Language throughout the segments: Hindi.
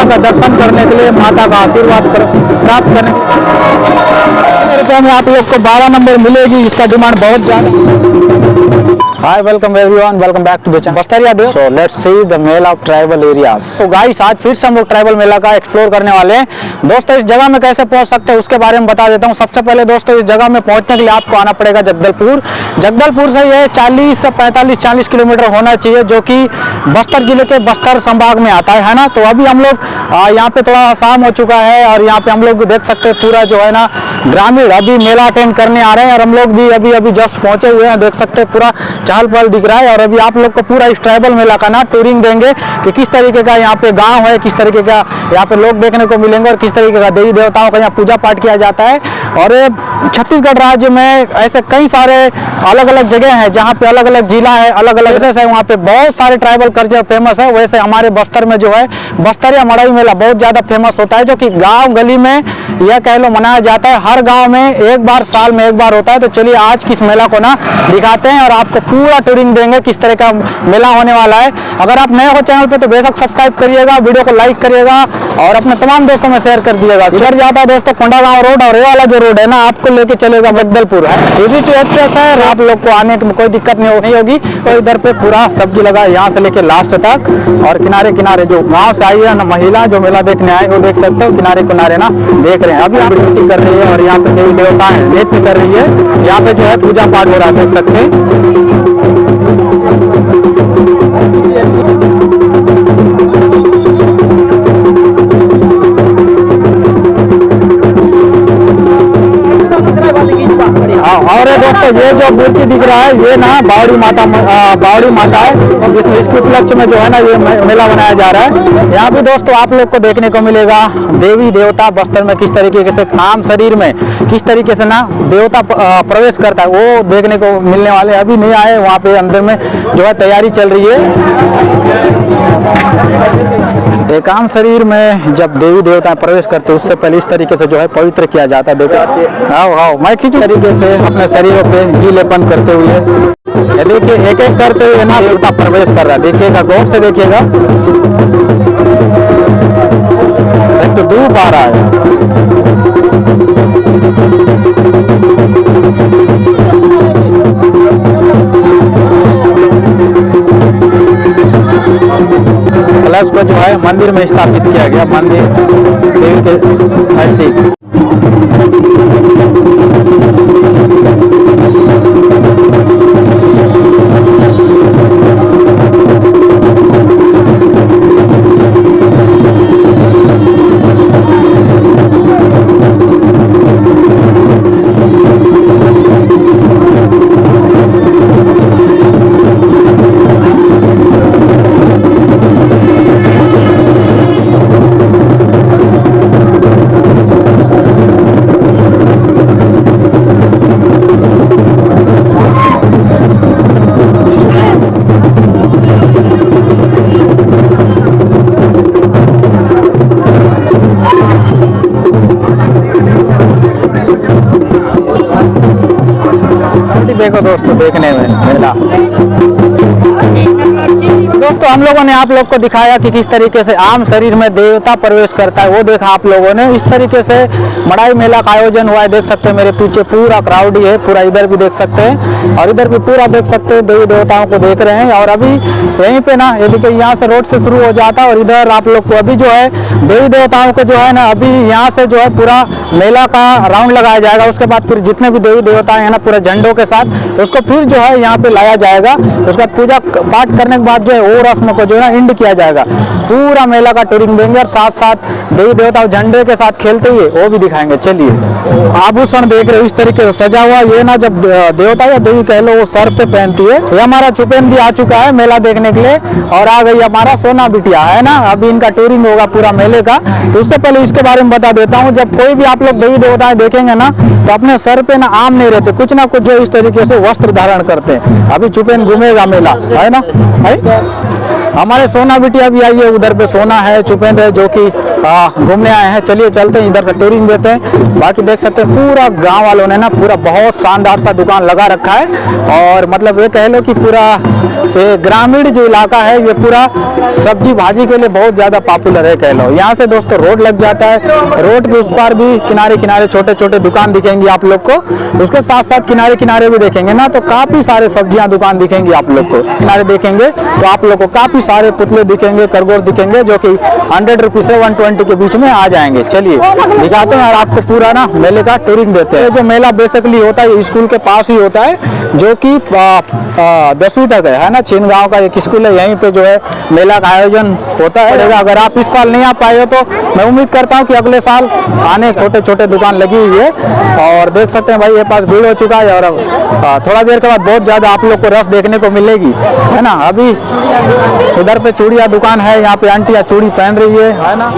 का दर्शन करने के लिए, माता का आशीर्वाद प्राप्त करने रुपये में आप लोग को 12 नंबर मिलेगी। इसका डिमांड बहुत ज़्यादा। Hi, welcome everyone, welcome back to the channel Bastariya Dev. So let's see the mela of tribal areas. तो गाइस, आज फिर से हम लोग ट्राइबल मेला का एक्सप्लोर करने वाले हैं। दोस्तों, इस जगह में कैसे पहुंच सकते हैं उसके बारे में बता देता हूं। सबसे पहले दोस्तों, इस जगह में पहुंचने के लिए आपको आना पड़ेगा जगदलपुर। जगदलपुर से ये 40 किलोमीटर होना चाहिए, जो कि बस्तर जिले के बस्तर संभाग में आता है ना। तो अभी हम लोग यहाँ पे थोड़ा शाम हो चुका है और यहाँ पे हम लोग देख सकते हैं पूरा जो है ना ग्रामीण अभी मेला अटेंड करने आ रहे हैं। और हम लोग भी अभी जस्ट पहुंचे हुए हैं, देख सकते हैं पूरा चहल पहल दिख रहा है। और अभी आप लोग को पूरा इस ट्राइबल मेला का ना टूरिंग देंगे कि किस तरीके का यहाँ पे गांव है, किस तरीके का यहाँ पे लोग देखने को मिलेंगे और किस तरीके का देवी देवताओं का यहाँ पूजा पाठ किया जाता है। और छत्तीसगढ़ राज्य में ऐसे कई सारे अलग अलग जगह हैं जहाँ पे अलग अलग जिला है, अलग अलग जैसे वहाँ पे बहुत सारे ट्राइबल कल्चर फेमस है। वैसे हमारे बस्तर में जो है बस्तरिया मड़ई मेला बहुत ज़्यादा फेमस होता है, जो कि गाँव गली में यह कह लो मनाया जाता है। हर गाँव में एक बार, साल में एक बार होता है। तो चलिए आज किस मेला को ना दिखाते हैं और आपको पूरा टूरिंग देंगे किस तरह का मेला होने वाला है। अगर आप नए हो चैनल पे तो बेशक सब्सक्राइब करिएगा, वीडियो को लाइक करिएगा और अपने तमाम दोस्तों में शेयर कर दिएगा। इधर जाता है दोस्तों कोंडागांव रोड, और ये वाला जो रोड है ना आपको लेके चलेगा जगदलपुर है। इजी टू एक्सेस है, आप लोग को आने में कोई दिक्कत नहीं होगी। तो इधर पे पूरा सब्जी लगा है यहाँ से लेके लास्ट तक, और किनारे किनारे जो गाँव से आई है ना महिला जो मेला देखने आए वो देख सकते हो किनारे किनारे ना देख रहे हैं। अभी यहाँ ड्यूटी कर रही है और यहाँ पे देवी देवता है नृत्य कर रही है। यहाँ पे जो है पूजा पाठ हो रहा है, देख सकते हैं। और दोस्तों, ये जो मूर्ति दिख रहा है ये ना बावड़ी माता है, जिसमें इसके उपलक्ष्य में जो है ना ये मेला बनाया जा रहा है। यहाँ भी दोस्तों आप लोग को देखने को मिलेगा देवी देवता बस्तर में किस तरीके से आम शरीर में किस तरीके से ना देवता प्रवेश करता है वो देखने को मिलने वाले। अभी नहीं आए, वहाँ पे अंदर में जो है तैयारी चल रही है। एक आम शरीर में जब देवी देवता प्रवेश करते उससे पहले इस तरीके से जो है पवित्र किया जाता है। देखो आओ मैं खींचू तरीके से अपने शरीरों पे गीलेपन करते हुए ये देखिए एक एक करते हुए ना देवता प्रवेश कर रहा है। देखिएगा, गौर से देखिएगा, एक तो धूप आ रहा है। कलश को जो है मंदिर में स्थापित किया गया, मंदिर देवी के नजदीक। देखो दोस्तों, देखने में मेला दोस्तों हम लोगों ने आप लोग को दिखाया कि किस तरीके से आम शरीर में देवता प्रवेश करता है, वो देखा आप लोगों ने। इस तरीके से मड़ाई मेला का आयोजन हुआ है, देख सकते हैं मेरे पीछे पूरा क्राउड ही है, पूरा इधर भी देख सकते हैं और इधर भी पूरा देख सकते हैं देवी देवताओं को देख रहे हैं। और अभी यहीं पे ना ये देखिए यहाँ से रोड से शुरू हो जाता है और इधर आप लोग को अभी जो है देवी देवताओं को जो है ना अभी यहाँ से जो है पूरा मेला का राउंड लगाया जाएगा। उसके बाद फिर जितने भी देवी देवता हैं ना पूरे झंडों के साथ उसको फिर जो है यहाँ पे लाया जाएगा। उसके बाद पूजा पाठ करने के बाद जो है वो रस्म को जो है ना इंड किया जाएगा। पूरा मेला का टूरिंग देंगे और साथ साथ देवी देवता झंडे के साथ खेलते हुए वो भी दिखाएंगे। चलिए, आभूषण देख रहे हो इस तरीके से सजा हुआ, ये ना जब देवता या देवी कह लो वो सर पे पहनती है। ये हमारा चुपेन भी आ चुका है मेला देखने के लिए और आ गई हमारा सोना बिटिया है ना। अभी इनका टूरिंग होगा पूरा मेले का। तो उससे पहले इसके बारे में बता देता हूँ, जब कोई भी आप लोग देवी देवताएं देखेंगे ना तो अपने सर पे ना आम नहीं रहते, कुछ ना कुछ जो इस तरीके से वस्त्र धारण करते हैं। अभी चुपेन घूमेगा मेला है ना। है हमारे सोना बिटिया भी आई है, उधर पे सोना है, चुपेन है जो कि घूमने आए हैं। चलिए चलते हैं, इधर से टूरिंग देते हैं। बाकी देख सकते हैं पूरा गांव वालों ने ना पूरा बहुत शानदार सा दुकान लगा रखा है, और मतलब ये कह लो कि पूरा से ग्रामीण जो इलाका है ये पूरा सब्जी भाजी के लिए बहुत ज़्यादा पॉपुलर है कह लो। यहाँ से दोस्तों रोड लग जाता है, रोड के उस पार भी किनारे किनारे छोटे छोटे दुकान दिखेंगे आप लोग को, उसके साथ साथ किनारे किनारे भी देखेंगे ना तो काफ़ी सारे सब्जियां दुकान दिखेंगी आप लोग को। किनारे देखेंगे तो आप लोग को काफ़ी सारे पुतले दिखेंगे, खरगोश दिखेंगे, जो कि 100 रुपीज़ से 120 के बीच में आ जाएंगे। चलिए दिखाते हैं और आपको पूरा ना मेले का टूरिंग देते हैं। जो मेला बेसिकली होता है स्कूल के पास ही होता है, जो कि 10वीं तक है ना। छीन गाँव का एक स्कूल है, यहीं पे जो है मेला का आयोजन होता है। अगर आप इस साल नहीं आ पाए हो तो मैं उम्मीद करता हूँ कि अगले साल आने। छोटे छोटे दुकान लगी हुई है और देख सकते हैं भाई ये पास भीड़ हो चुका है, और थोड़ा देर के बाद बहुत ज़्यादा आप लोग को रश देखने को मिलेगी, है ना। अभी इधर पे चूड़ियाँ दुकान है, यहाँ पे आंटियाँ चूड़ी पहन रही है ना।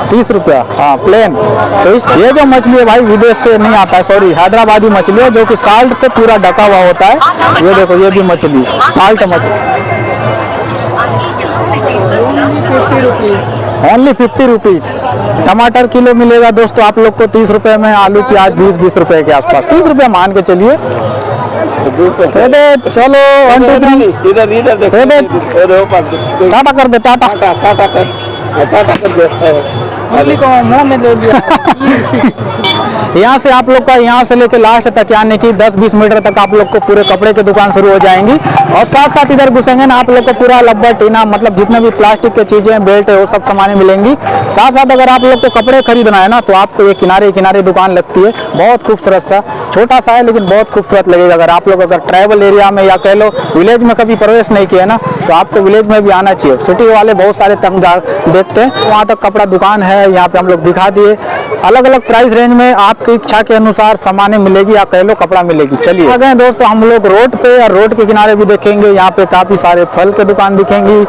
30 रुपया, हाँ प्लेन। तो ये जो मछली है भाई विदेश से नहीं आता है, सॉरी हैदराबादी मछली है, जो कि साल्ट से पूरा ढका हुआ होता है। ये देखो ये भी मछली साल्ट मछली, ओनली 50 रुपीज़। टमाटर किलो मिलेगा दोस्तों आप लोग को 30 रुपये में, आलू प्याज 20 रुपये के आसपास, 30 रुपये मान के चलिए। चलो 1 2 3 इधर टाटा कर दे, टाटा यहाँ से आप लोग का यहाँ से लेके लास्ट तक यानी कि 10-20 मीटर तक आप लोग को पूरे कपड़े की दुकान शुरू हो जाएंगी, और साथ साथ इधर घुसेंगे ना आप लोग को पूरा लब्बा टीना मतलब जितने भी प्लास्टिक की चीजें बेल्ट है वो सब सामानें मिलेंगी। साथ साथ अगर आप लोग को कपड़े खरीदना है ना तो आपको ये किनारे किनारे दुकान लगती है, बहुत खूबसूरत सा, छोटा सा है लेकिन बहुत खूबसूरत लगेगा। अगर आप लोग अगर ट्राइबल एरिया में या कह लो विलेज में कभी प्रवेश नहीं किया ना तो आपको विलेज में भी आना चाहिए। सिटी वाले बहुत सारे तंग देखते हैं, वहाँ तक कपड़ा दुकान है, यहाँ पे हम लोग दिखा दिए। अलग अलग प्राइस रेंज में आपकी इच्छा के अनुसार सामानें मिलेगी या कह लो कपड़ा मिलेगी। चलिए आ गए दोस्तों हम लोग रोड पे, और रोड के किनारे भी देखेंगे यहाँ पे काफी सारे फल के दुकान दिखेंगी,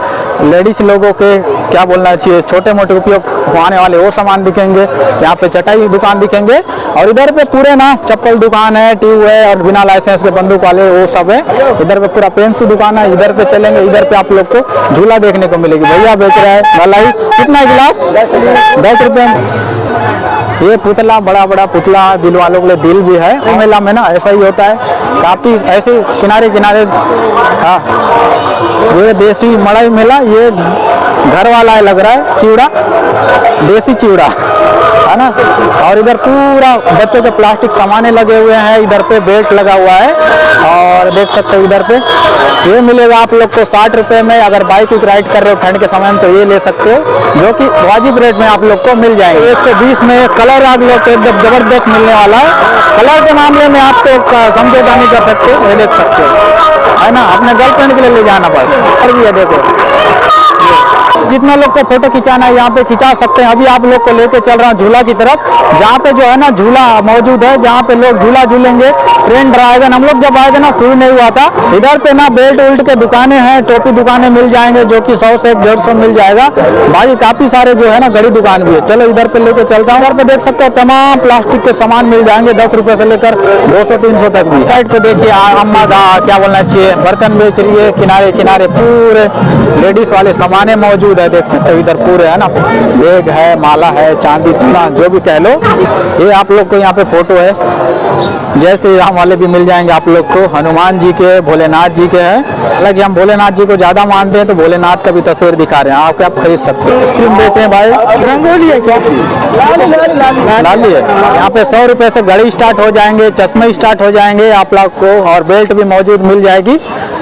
लेडीज लोगों के क्या बोलना चाहिए छोटे मोटे उपयोग आने वाले वो सामान दिखेंगे। यहाँ पे चटाई दुकान दिखेंगे, और इधर पे पूरे ना चप्पल दुकान है, ट्यूब है, और बिना लाइसेंस के बंदूक वाले वो सब है। इधर पे पूरा पेंसिल दुकान है। इधर पे चलेंगे, इधर पे आप लोग को झूला देखने को मिलेगी। भैया बेच रहा है मलाई, कितना गिलास 10 रुपये। ये पुतला बड़ा बड़ा पुतला, दिल वालों के लिए दिल भी है। मेला में ना ऐसा ही होता है, काफी ऐसे किनारे किनारे। हाँ ये देसी मड़ई मेला, ये घर वाला है लग रहा है, चिवड़ा देसी चिवड़ा है ना। और इधर पूरा बच्चों के प्लास्टिक सामाने लगे हुए हैं, इधर पे बेल्ट लगा हुआ है, और देख सकते हो इधर पे ये मिलेगा आप लोग को 60 रुपये में। अगर बाइक राइड कर रहे हो ठंड के समय में तो ये ले सकते हो, जो कि वाजिब रेट में आप लोग को मिल जाएंगे। 120 में कलर आप लोग को एकदम जबरदस्त मिलने वाला है। कलर के मामले में आपको समझौता नहीं कर सकते, ये देख सकते हो है ना। अपने गर्लफ्रेंड के लिए ले जाना बस, और भी है देखो। जितना लोग को फोटो खिंचाना है यहाँ पे खिंचा सकते हैं। अभी आप लोग को लेके चल रहा हूँ झूला की तरफ, जहाँ पे जो है ना झूला मौजूद है, जहाँ पे लोग झूला झूलेंगे। ट्रेन ड्राइवर हम लोग जब आए थे ना शुरू नहीं हुआ था। इधर पे ना बेल्ट उल्ट के दुकानें हैं, टोपी दुकानें मिल जाएंगे, जो कि 100 से 150 मिल जाएगा। बाकी काफी सारे जो है ना घड़ी दुकान भी है। चलो इधर पे लेके चलता हूँ। इधर पे देख सकते हो तमाम प्लास्टिक के सामान मिल जाएंगे, 10 रुपए से लेकर 200-300 तक भी। साइड पे देखिए अम्मा का क्या बोलना चाहिए बर्तन बेच रही है, किनारे किनारे पूरे लेडीज वाले सामाने मौजूद है, देख सकते हो इधर पूरे है ना। बैग है, माला है, चांदी तुला जो भी कह लो। ये आप लोग को यहाँ पे फोटो है, जय श्री राम वाले भी मिल जाएंगे आप लोग को, हनुमान जी के, भोलेनाथ जी के हैं। हालांकि हम भोलेनाथ जी को ज्यादा मानते हैं तो भोलेनाथ का भी तस्वीर दिखा रहे हैं, आप खरीद सकते हैं। आइसक्रीम बेच रहे हैं भाई, रंगोली है क्या, लाली है। यहाँ पे 100 रुपए से घड़ी स्टार्ट हो जाएंगे, चश्मे स्टार्ट हो जाएंगे आप लोग को, और बेल्ट भी मौजूद मिल जाएगी।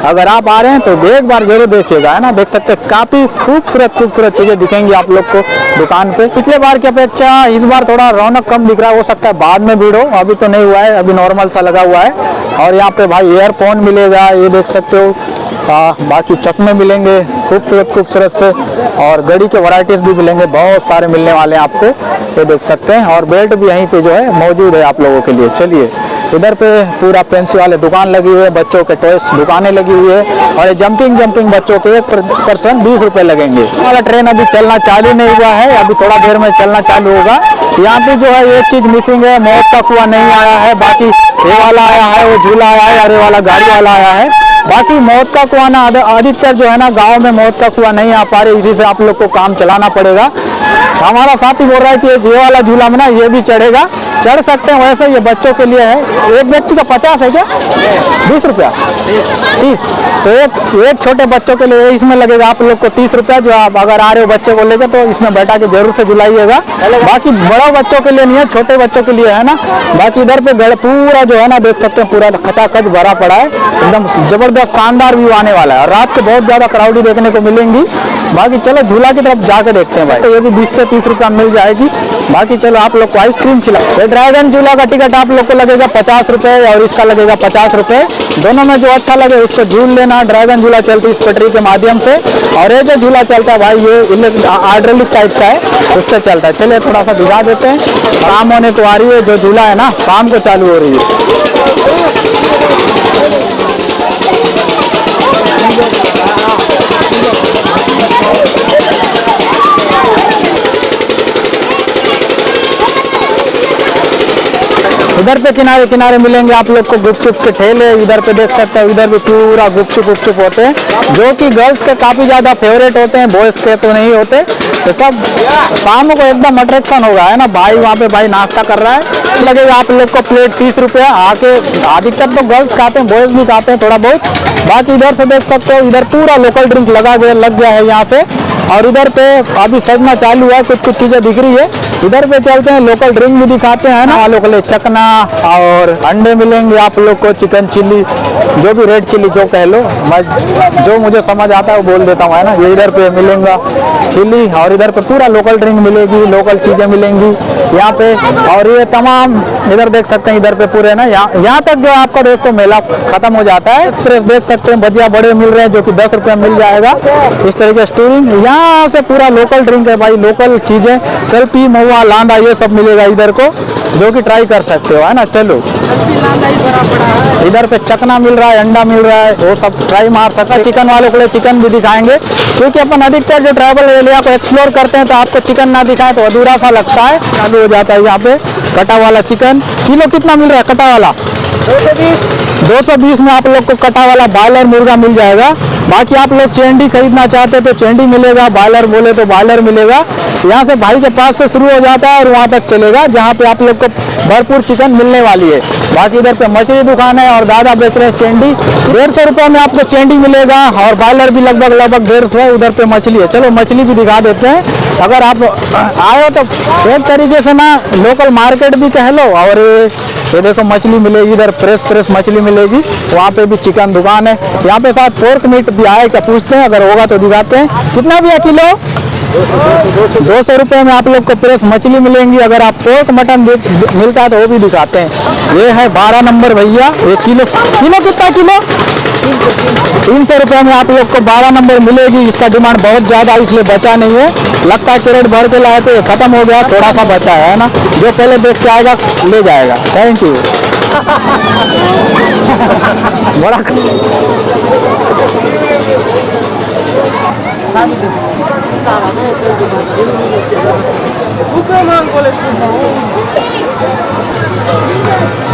अगर आप आ रहे हैं तो एक बार जरूर देखिएगा, है ना। देख सकते हैं काफी खूबसूरत खूबसूरत चीजें दिखेंगी आप लोग को दुकान पे। पिछले बार की अपेक्षा इस बार थोड़ा रौनक कम दिख रहा है, हो सकता है बाद में भीड़ हो, अभी तो नहीं हुआ है, अभी नॉर्मल सा लगा हुआ है। और यहाँ पे भाई ईयरफोन मिलेगा, ये देख सकते हो। बाकी चश्मे मिलेंगे खूबसूरत खूबसूरत से, और घड़ी के वैरायटीज भी मिलेंगे, बहुत सारे मिलने वाले हैं आपको, ये देख सकते हैं। और बेल्ट भी यहीं पे जो है मौजूद है आप लोगों के लिए। चलिए इधर पे पूरा पेंसिल वाले दुकान लगी हुई है, बच्चों के टॉयस दुकानें लगी हुई है और जंपिंग बच्चों के 1% 20 रुपए लगेंगे। वाला ट्रेन अभी चलना चालू नहीं हुआ है, अभी थोड़ा देर में चलना चालू होगा। यहाँ पे जो है एक चीज मिसिंग है, मौत का कुआं नहीं आया है। बाकी ये वाला आया है, वो झूला आया है, अरे वाला गाड़ी वाला आया है। बाकी मौत का कुआं ना अधिकतर जो है ना गांव में मौत का कुआं नहीं आ पा रही, इसी से आप लोग को काम चलाना पड़ेगा। हमारा साथी बोल रहा है कि ये वाला झूला में ना ये भी चढ़ेगा, चढ़ सकते हैं। वैसे ये बच्चों के लिए है, एक व्यक्ति का 50 है क्या? 20 रुपया 30। तो एक छोटे बच्चों के लिए इसमें लगेगा आप लोग को 30 रुपया। जो आप अगर आ रहे हो बच्चे को लेकर तो इसमें बैठा के जरूर से झुलाइएगा। बाकी बड़ों बच्चों के लिए नहीं है, छोटे बच्चों के लिए है ना। बाकी इधर पे पूरा जो है ना देख सकते हैं, पूरा खचाखच भरा पड़ा है, एकदम जबरदस्त शानदार व्यू आने वाला है। और रात को बहुत ज्यादा क्राउडी देखने को मिलेंगी। बाकी चलो झूला की तरफ जाके देखते हैं भाई। तो ये भी 20 से 30 रुपया मिल जाएगी। बाकी चलो आप लोग को आइसक्रीम खिला। ड्रैगन झूला का टिकट आप लोग को लगेगा 50 रुपए और इसका लगेगा 50 रुपए। दोनों में जो अच्छा लगे उसको झूल लेना। ड्रैगन झूला चलती है इस पटरी के माध्यम से, और ये जो झूला चलता है भाई ये हाइड्रोलिक टाइप का है, उससे चलता है। चलिए थोड़ा सा दिखा देते हैं। शाम होने को आ रही है, जो झूला है ना शाम को चालू हो रही है। इधर पे किनारे किनारे मिलेंगे आप लोग को गुपचुप के ठेले। इधर पे देख सकते हो, इधर भी पूरा गुपचुप होते हैं, जो कि गर्ल्स के काफी ज्यादा फेवरेट होते हैं, बॉयज के तो नहीं होते। तो सब शाम को एकदम अट्रैक्शन होगा है ना भाई। वहाँ पे भाई नाश्ता कर रहा है, लगेगा आप लोग को प्लेट 30 रुपया। आके अधिकतर तो गर्ल्स खाते हैं, बॉयज भी खाते हैं थोड़ा बहुत। बाकी इधर से देख सकते हो, इधर पूरा लोकल ड्रिंक लग गया है यहाँ से। और इधर पे अभी सजना चालू है, कुछ चीजें दिख रही है। इधर पे चलते हैं, लोकल ड्रिंक भी दिखाते हैं ना। वालों के लिए चकना और अंडे मिलेंगे आप लोग को, चिकन चिल्ली, जो भी रेड चिल्ली जो कह लो, मैं जो मुझे समझ आता है वो बोल देता हूँ है ना। ये इधर पे मिलेगा चिल्ली, और इधर पे पूरा लोकल ड्रिंक मिलेगी, लोकल चीजें मिलेंगी यहाँ पे। और ये तमाम इधर देख सकते हैं, इधर पे पूरे ना यहाँ तक जो आपका दोस्तों मेला खत्म हो जाता है। एक्सप्रेस देख सकते हैं, भजिया बड़े मिल रहे हैं जो कि 10 रुपये मिल जाएगा। इस तरीके स्टूरिंग यहाँ से पूरा लोकल ड्रिंक है भाई, लोकल चीजें, सेल्फी महुआ लांडा ये सब मिलेगा इधर को, जो कि ट्राई कर सकते हो है ना। चलो इधर पे चकना मिल रहा है, अंडा मिल रहा है, वो सब ट्राई मार सकते हैं। चिकन वालों के लिए चिकन भी दिखाएंगे, क्योंकि अपन अधिकतर जो ट्रैवल एरिया को एक्सप्लोर करते हैं तो आपको चिकन ना दिखाएं तो अधूरा सा लगता है। चालू हो जाता है यहाँ पे कटा वाला चिकन। किलो कितना मिल रहा है कटा वाला? 220 में आप लोग को कटा वाला बॉयलर मुर्गा मिल जाएगा। बाकी आप लोग चेंडी खरीदना चाहते हैं तो चेंडी मिलेगा, बॉयलर बोले तो बॉयलर मिलेगा। यहाँ से भाई के पास से शुरू हो जाता है और वहाँ तक चलेगा, जहाँ पे आप लोग को भरपूर चिकन मिलने वाली है। बाकी इधर पे मछली दुकान है और दादा बेच रहे हैं चेंडी। 150 रुपये में आपको चेंडी मिलेगा और बॉयलर भी लगभग 150। उधर पे मछली है, चलो मछली भी दिखा देते हैं। अगर आप आए हो तो एक तरीके से ना लोकल मार्केट भी कह लो। और ये देखो मछली मिलेगी, इधर फ्रेश मछली मिलेगी। वहाँ पे भी चिकन दुकान है। यहाँ पे साथ पोर्क मीट भी आए क्या पूछते हैं, अगर होगा तो दिखाते हैं। कितना भी है किलो? 200 रुपये में आप लोग को फ्रेश मछली मिलेंगी। अगर आप पोर्क मटन मिलता है तो वो भी दिखाते हैं। ये है 12 नंबर भैया, 1 किलो। कितना किलो? 300 रुपये में आप लोग को 12 नंबर मिलेगी। इसका डिमांड बहुत ज़्यादा इसलिए बचा नहीं है, लगता है कैरेट भर के लाए तो खत्म हो गया, थोड़ा सा बचा है ना। जो पहले देख के आएगा ले जाएगा। Thank you. बड़ा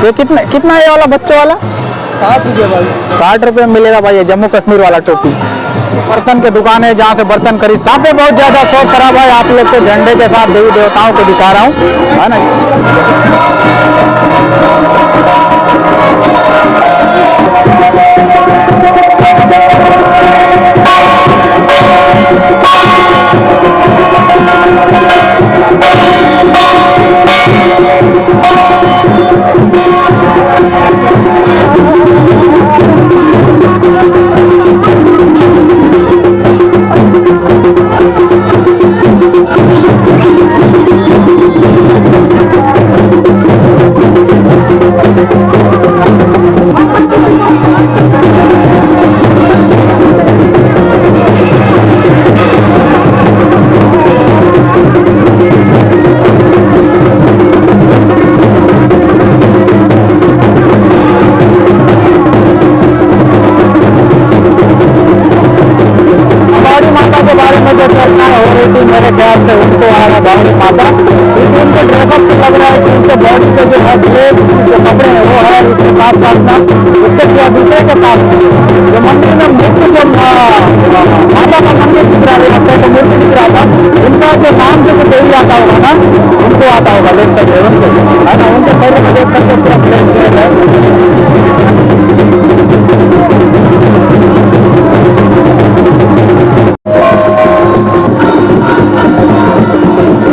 ये कितना ये वाला बच्चों वाला? 60 रुपये भाई। 60 रुपये मिलेगा भाई। ये जम्मू कश्मीर वाला टोपी। बर्तन के दुकान है जहाँ से बर्तन खरीद। यहाँ पे बहुत ज्यादा शौक खराब है। आप लोग को झंडे के साथ देवी देवताओं को दिखा रहा हूँ है ना। हो रही थी, मेरे ख्याल से उनको आ रहा बावड़ी माता, क्योंकि उनके ड्रेसअप से लग रहा है कि उनके बॉडी पे जो है ब्लेड जो कपड़े हैं वो है, उसके साथ साथ ना उसके सिवा दूसरे के पास जो मंदिर में मूर्ति जो माता का मंदिर दिख रहा है, तो मूर्ति दिख रहा था, उनका जो नाम से जो देवी आता होगा ना, उनको आता होगा, देख सकते हो उनसे, है ना, उनके शरीर में देख सकते हो पूरा ब्लेड है।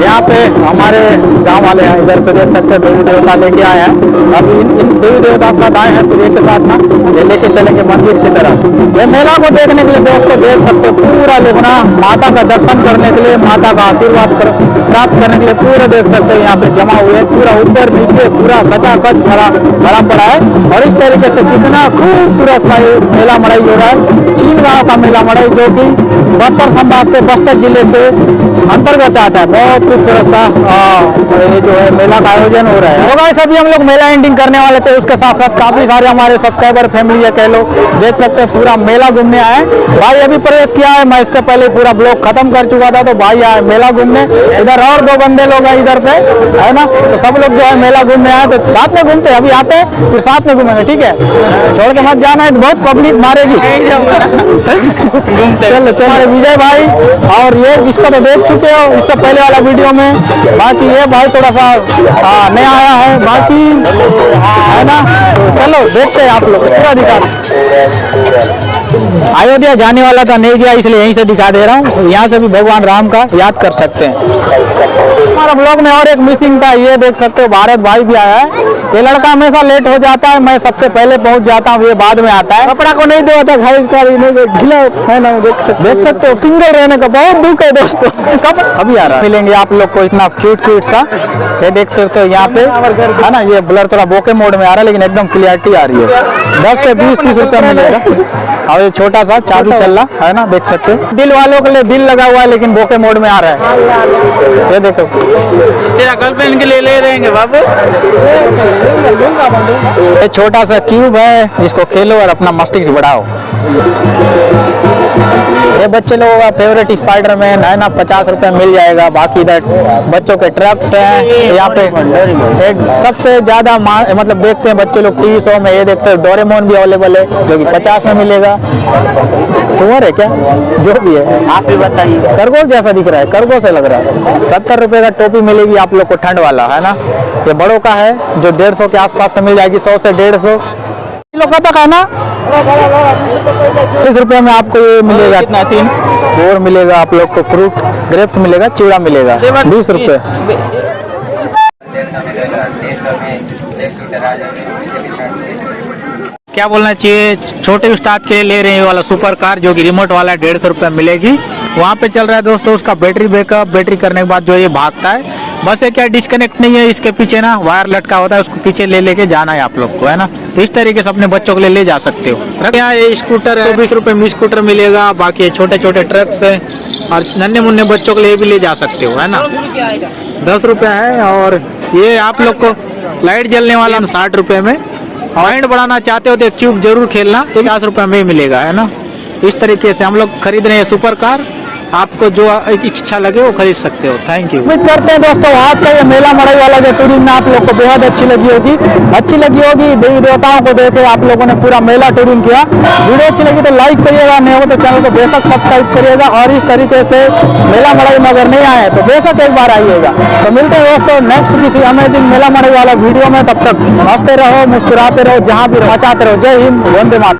यहाँ पे हमारे गांव वाले हैं, इधर पे देख सकते हैं देवी देवता लेके आए हैं। अब इन देवी देवता के साथ आए हैं, फिर एक के साथ ना ये लेके चलेंगे मंदिर की तरफ। ये मेला को देखने के लिए दोस्तों देख सकते हो पूरा लोग ना माता का दर्शन करने के लिए, माता का आशीर्वाद प्राप्त करने के लिए पूरे देख सकते हो यहाँ पे जमा हुए हैं, पूरा ऊपर नीचे पूरा कचाकच भरा पड़ा है। और इस तरीके से कितना खूबसूरत सा ये मेला मड़ाई हो रहा है, चीन गाँव का मेला मड़ाई, जो कि बस्तर संभाग के बस्तर जिले के अंतर्गत आता है। बहुत खूबसूरत सा ये जो है मेला का आयोजन हो रहा है। तो गाइस अभी हम लोग मेला एंडिंग करने वाले थे, उसके साथ साथ काफी सारे हमारे सब्सक्राइबर फैमिली है कह लो, देख सकते हैं पूरा मेला घूमने आए। भाई अभी प्रवेश किया है, मैं इससे पहले पूरा ब्लॉग खत्म कर चुका था, तो भाई आए मेला घूमने। इधर और दो बंदे लोग हैं इधर पे, है ना, तो सब लोग जो है मेला घूमने आए, तो साथ में घूमते, अभी आते हैं फिर साथ में घूमेंगे, ठीक है, छोड़ के मत जाना है, बहुत पब्लिक मारेगी। चलो हमारे विजय भाई, और ये जिसको तो देख चुके हो इससे पहले वाला वीडियो में, बाकी ये भाई थोड़ा सा नया आया है, बाकी है ना, चलो देखते हैं आप लोग पूरा दिखा। अयोध्या जाने वाला था, नहीं गया, इसलिए यहीं से दिखा दे रहा हूँ, यहाँ से भी भगवान राम का याद कर सकते हैं। हमारा ब्लॉग में और एक मिसिंग था, ये देख सकते हो भारत भाई भी आया है। ये लड़का हमेशा लेट हो जाता है, मैं सबसे पहले पहुंच जाता हूँ, ये बाद में आता है। कपड़ा को नहीं देता भाई, इसका ढीला है ना, देख सकते हो सिंगल रहने का बहुत दुख है दोस्तों। कब अभी आ रहा है, मिलेंगे आप लोग को इतना क्यूट सा, ये देख सकते हो यहाँ पे, है ना, ये ब्लर थोड़ा बोके मोड में आ रहा है, लेकिन एकदम क्लियरिटी आ रही है। 10 से 20-30 रुपया मिलेगा। और ये छोटा सा चाबी चल रहा है ना, देख सकते हो, दिल वालों के लिए दिल लगा हुआ है, लेकिन बोके मोड में आ रहा है। ये देखो, तेरा गर्लफ्रेंड के लिए ले रहेंगे बाबू। ये छोटा सा क्यूब है, इसको खेलो और अपना मस्तिष्क बढ़ाओ। ये बच्चे लोगों का फेवरेट स्पाइडरमैन है ना, 50 रुपए मिल जाएगा। बाकी इधर बच्चों के ट्रक्स हैं, यहाँ पे एक सबसे ज्यादा मतलब देखते हैं बच्चे लोग टीवी शो में, ये देख सकते डोरेमोन भी अवेलेबल है, जो कि 50 में मिलेगा। सुअर है क्या, जो भी है आप ही बताइए। खरगोश जैसा दिख रहा है, खरगोश से लग रहा है। 70 रुपए का टोपी मिलेगी आप लोग को, ठंड वाला, है ना। ये बड़ों का है जो 150 के आसपास से मिल जाएगी, 100 से 150 किलो का तक है ना। 30 रुपये में आपको ये मिलेगा, कितना 3 और मिलेगा आप लोग को, फ्रूट ग्रेप्स मिलेगा, चिवड़ा मिलेगा 20 रुपये। क्या बोलना चाहिए, छोटे उस्ताद के लिए ले रहे हैं वाला सुपर कार, जो कि रिमोट वाला 150 रुपये मिलेगी। वहाँ पे चल रहा है दोस्तों उसका बैटरी बैकअप, बैटरी करने के बाद जो ये भागता है, बस ये क्या डिस्कनेक्ट नहीं है, इसके पीछे ना वायर लटका होता है, उसको पीछे ले लेके जाना है आप लोग को, है ना। तो इस तरीके से अपने बच्चों के लिए ले जा सकते हो। यहाँ ये स्कूटर है, 20 रुपये में स्कूटर मिलेगा। बाकी छोटे छोटे ट्रक्स है, और नन्हे मुन्ने बच्चों के लिए भी ले जा सकते हो, है ना। 10 रुपया है। और ये आप लोग को लाइट जलने वाला 60 रुपये में। माइंड बढ़ाना चाहते हो तो क्यूब जरूर खेलना, 50 रुपये में मिलेगा, है ना। इस तरीके से हम लोग खरीद रहे हैं सुपर कार, आपको जो इच्छा लगे वो खरीद सकते हो। Thank you. उम्मीद करते हैं दोस्तों आज का ये मेला मड़ई वाला जो टूरिंग आप लोग को बेहद अच्छी लगी होगी, देवी देवताओं को देखे आप लोगों ने पूरा मेला टूरिंग किया। वीडियो अच्छी लगी तो लाइक करिएगा, नहीं हो तो चैनल को बेशक सब्सक्राइब करिएगा। और इस तरीके से मेला मड़ई में अगर नहीं आए तो बेशक एक बार आइएगा। तो मिलते हैं दोस्तों नेक्स्ट किसी अमेजिंग मेला मड़ई वाला वीडियो में, तब तक हंसते रहो, मुस्कुराते रहो, जहाँ भी मचाते रहो। जय हिंद, वंदे मातरम।